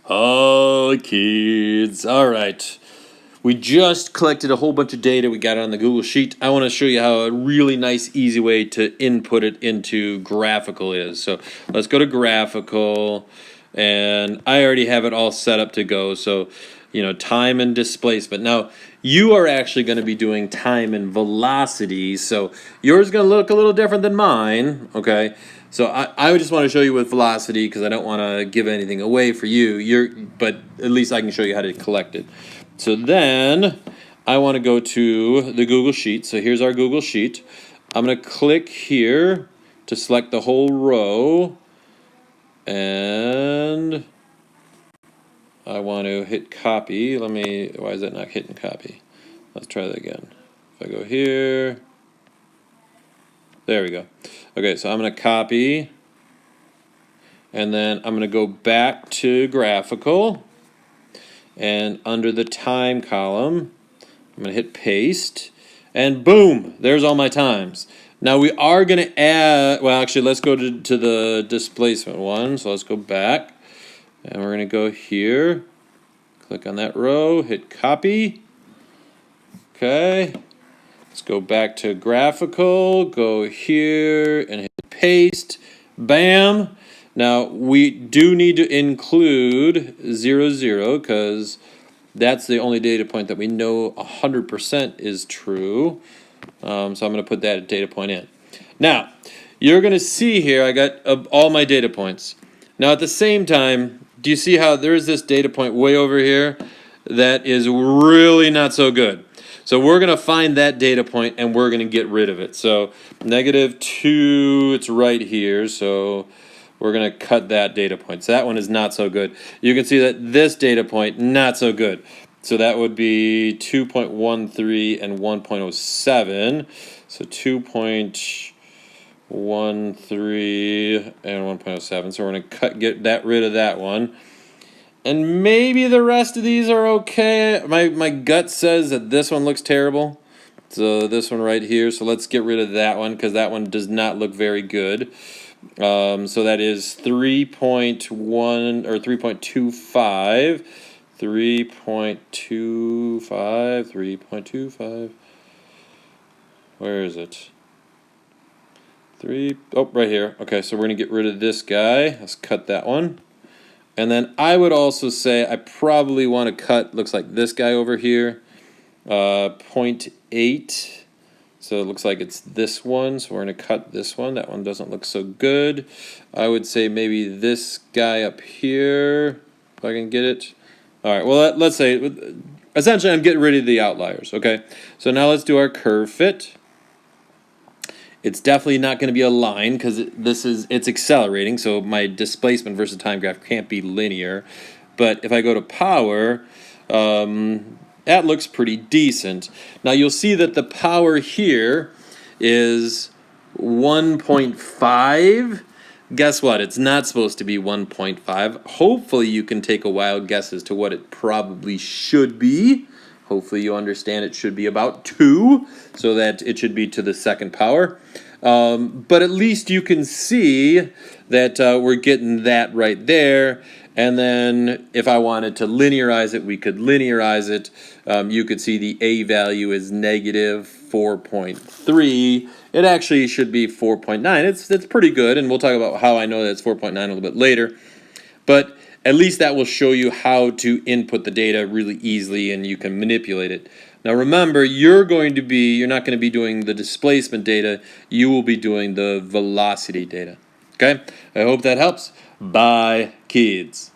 Oh, kids. All right. We just collected a whole bunch of data. We got it on the Google Sheet. I want to show you how a really nice, easy way to input it into graphical is. So let's go to graphical. And I already have it all set up to go. So, time and displacement. Now, you are actually going to be doing time and velocity. So yours is going to look a little different than mine. Okay. So I just want to show you with velocity because I don't want to give anything away for you. But at least I can show you how to collect it. So then I want to go to the Google Sheet. So here's our Google Sheet. I'm going to click here to select the whole row. And I want to hit copy. Why is that not hitting copy? Let's try that again. If I go here, there we go. Okay, so I'm going to copy. And then I'm going to go back to graphical. And under the time column, I'm going to hit paste. And boom, there's all my times. Now we are going to add, well, actually, let's go to the displacement one. So let's go back. And we're going to go here. Click on that row, hit copy. Okay. Let's go back to graphical, go here and hit paste. Bam. Now we do need to include 0, 0 because that's the only data point that we know 100% is true. So I'm going to put that data point in. Now, you're going to see here I got all my data points. Now at the same time, do you see how there's this data point way over here that is really not so good? So we're going to find that data point and we're going to get rid of it. So -2, it's right here. So we're going to cut that data point. So that one is not so good. You can see that this data point, not so good. So that would be 2.13 and 1.07. So 2.13 and 1.07. So we're going to get rid of that one. And maybe the rest of these are okay. My gut says that this one looks terrible. So this one right here. So let's get rid of that one because that one does not look very good. So that is 3.1 or 3.25. 3.25. Where is it? Right here. Okay, so we're going to get rid of this guy. Let's cut that one. And then I would also say I probably want to cut, looks like this guy over here, 0.8. So it looks like it's this one. So we're going to cut this one. That one doesn't look so good. I would say maybe this guy up here, if I can get it. All right, well, let's say, essentially I'm getting rid of the outliers, okay? So now let's do our curve fit. It's definitely not going to be a line because it's accelerating, so my displacement versus time graph can't be linear. But if I go to power, that looks pretty decent. Now you'll see that the power here is 1.5. Guess what? It's not supposed to be 1.5. Hopefully you can take a wild guess as to what it probably should be. Hopefully you understand it should be about 2, so that it should be to the second power. But at least you can see that we're getting that right there. And then if I wanted to linearize it, we could linearize it. You could see the A value is -4.3. It actually should be 4.9. It's pretty good, and we'll talk about how I know that it's 4.9 a little bit later. But at least that will show you how to input the data really easily and you can manipulate it. Now remember, you're not going to be doing the displacement data, you will be doing the velocity data. Okay? I hope that helps. Bye, kids.